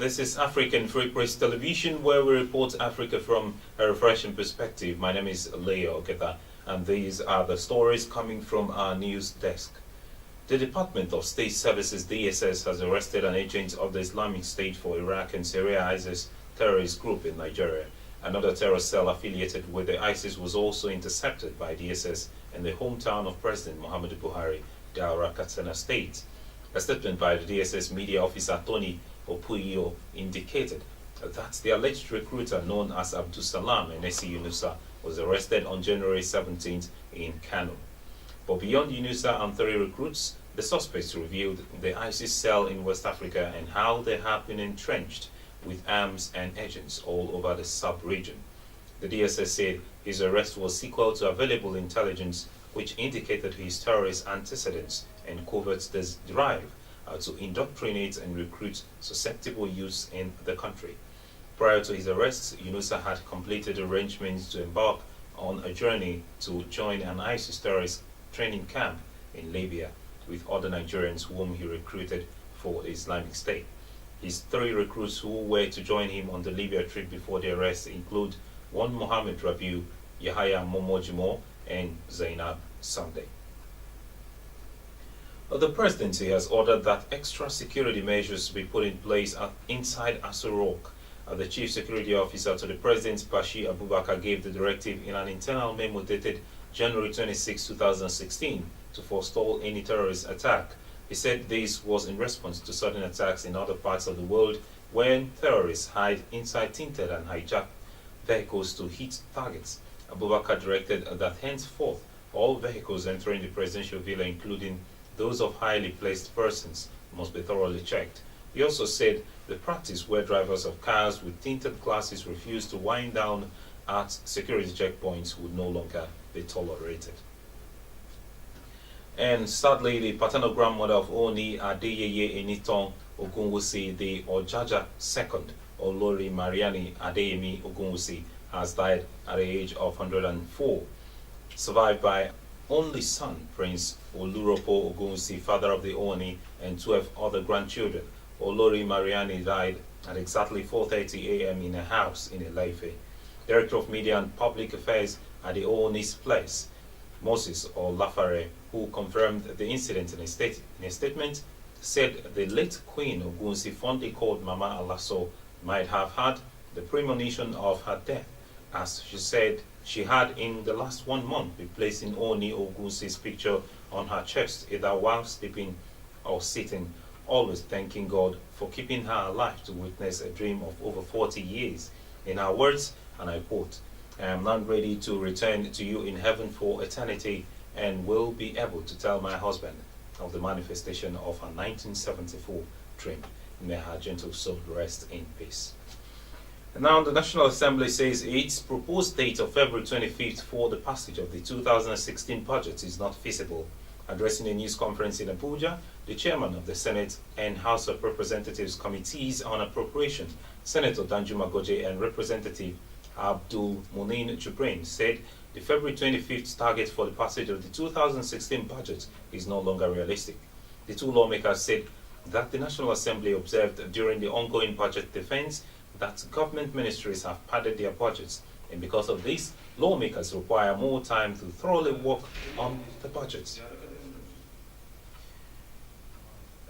This is African Free Press Television, where we report Africa from a refreshing perspective. My name is Leo Oketa, and these are the stories coming from our news desk. The Department of State Services DSS has arrested an agent of the Islamic State for Iraq and Syria ISIS terrorist group in Nigeria. Another terror cell affiliated with the ISIS was also intercepted by DSS in the hometown of President Muhammadu Buhari, Daura, Katsina State. A statement by the DSS media officer Tony Opuyo indicated that the alleged recruiter known as Abdul Salam Enesi Yunusa was arrested on January 17th in Kanu. But beyond Yunusa and 3 recruits, the suspects revealed the ISIS cell in West Africa and how they have been entrenched with arms and agents all over the sub-region. The DSS said his arrest was sequel to available intelligence which indicated his terrorist antecedents and covert drive to indoctrinate and recruit susceptible youths in the country. Prior to his arrest, Yunusa had completed arrangements to embark on a journey to join an ISIS terrorist training camp in Libya with other Nigerians whom he recruited for the Islamic State. His 3 recruits who were to join him on the Libya trip before the arrest include one Mohammed Rabiu, Yahaya Momojimo, and Zainab Sunday. The presidency has ordered that extra security measures be put in place inside Aso Rock. The chief security officer to the president, Bashir Abubakar, gave the directive in an internal memo dated January 26, 2016 to forestall any terrorist attack. He said this was in response to sudden attacks in other parts of the world when terrorists hide inside tinted and hijacked vehicles to hit targets. Abubakar directed that henceforth all vehicles entering the presidential villa, including those of highly placed persons, must be thoroughly checked. He also said the practice where drivers of cars with tinted glasses refuse to wind down at security checkpoints would no longer be tolerated. And sadly, the paternal grandmother of Oni Adeyeye Eniton Ogunwusi, the Ojaja II, Olori Mariani Adeyemi Ogunwusi, has died at the age of 104, survived by only son, Prince Oluropo Ogunwusi, father of the Oni, and 12 other grandchildren. Olori Mariani died at exactly 4:30 a.m. in a house in Ile-Ife. Director of Media and Public Affairs at the Oni's place, Moses Olafare, who confirmed the incident in a statement, said the late Queen Ogunwusi, fondly called Mama Alaso, might have had the premonition of her death, as she said she had in the last 1 month been placing Oni Ogunwusi's picture on her chest, either while sleeping or sitting, always thanking God for keeping her alive to witness a dream of over 40 years. In her words, and I quote, "I am now ready to return to you in heaven for eternity and will be able to tell my husband of the manifestation of her 1974 dream. May her gentle soul rest in peace." And now the National Assembly says its proposed date of February 25th for the passage of the 2016 budget is not feasible. Addressing a news conference in Abuja, the chairman of the Senate and House of Representatives Committees on Appropriation, Senator Danjuma Goje, and Representative Abdul Munin Jibrin, said the February 25th target for the passage of the 2016 budget is no longer realistic. The 2 lawmakers said that the National Assembly observed during the ongoing budget defense that government ministries have padded their budgets, and because of this, lawmakers require more time to thoroughly work on the budgets.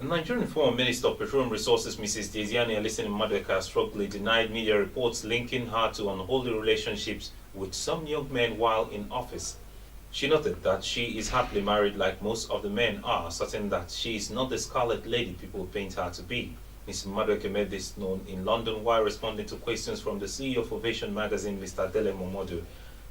Nigerian former Minister of Petroleum Resources, Mrs. Diezani AlisonMadueke, has strongly denied media reports linking her to unholy relationships with some young men while in office. She noted that she is happily married like most of the men are, certain that she is not the scarlet lady people paint her to be. Ms. Madueke made this known in London while responding to questions from the CEO of Ovation magazine, Mr. Dele Momodu.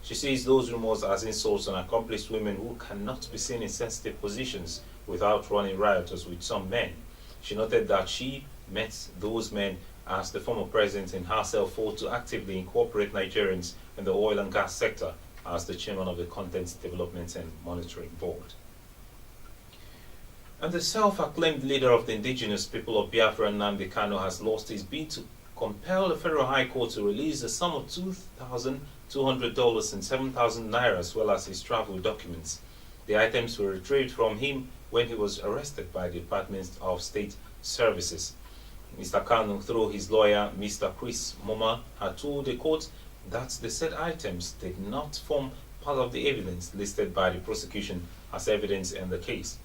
She sees those rumors as insults on accomplished women who cannot be seen in sensitive positions without running riotous with some men. She noted that she met those men as the former president and herself fought to actively incorporate Nigerians in the oil and gas sector as the chairman of the Content Development and Monitoring Board. And the self-acclaimed leader of the indigenous people of Biafra, Nnamdi Kanu, has lost his bid to compel the Federal High Court to release a sum of $2,200 and 7,000 naira, as well as his travel documents. The items were retrieved from him when he was arrested by the Department of State Services. Mr. Kanu, through his lawyer, Mr. Chris Moma, had told the court that the said items did not form part of the evidence listed by the prosecution as evidence in the case.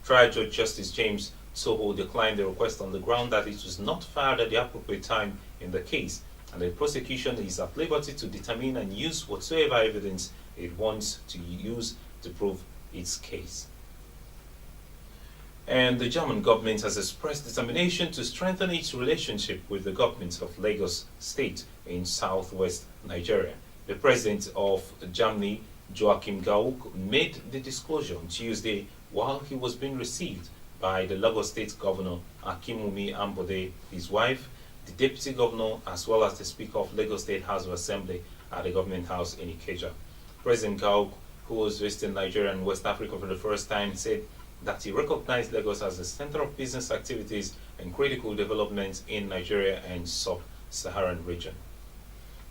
Trial Judge Justice James Soho declined the request on the ground that it was not filed at the appropriate time in the case, and the prosecution is at liberty to determine and use whatsoever evidence it wants to use to prove its case. And the German government has expressed determination to strengthen its relationship with the government of Lagos State in southwest Nigeria. The president of Germany, Joachim Gauck, made the disclosure on Tuesday while he was being received by the Lagos State Governor Akinwumi Ambode, his wife, the Deputy Governor, as well as the Speaker of Lagos State House of Assembly at the Government House in Ikeja. President Gauck, who was visiting Nigeria and West Africa for the first time, said that he recognized Lagos as the center of business activities and critical developments in Nigeria and sub-Saharan region.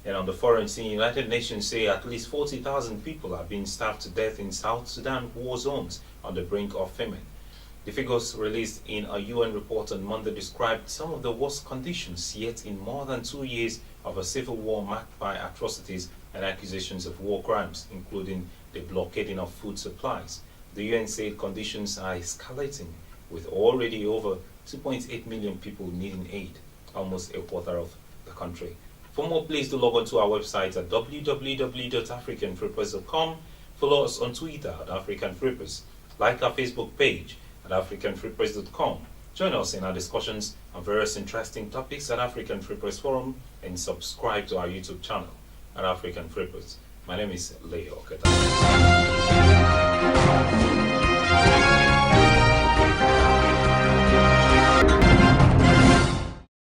And on the foreign scene, United Nations say at least 40,000 people are being starved to death in South Sudan war zones on the brink of famine. The figures released in a UN report on Monday described some of the worst conditions yet in more than 2 years of a civil war marked by atrocities and accusations of war crimes, including the blockading of food supplies. The UN said conditions are escalating, with already over 2.8 million people needing aid, almost a quarter of the country. For more, please do log on to our website at www.africanfreepress.com. Follow us on Twitter at African Free Press. Like our Facebook page at africanfreepress.com. Join us in our discussions on various interesting topics at African Free Press Forum, and subscribe to our YouTube channel at African Free Press. My name is Leo Oketa.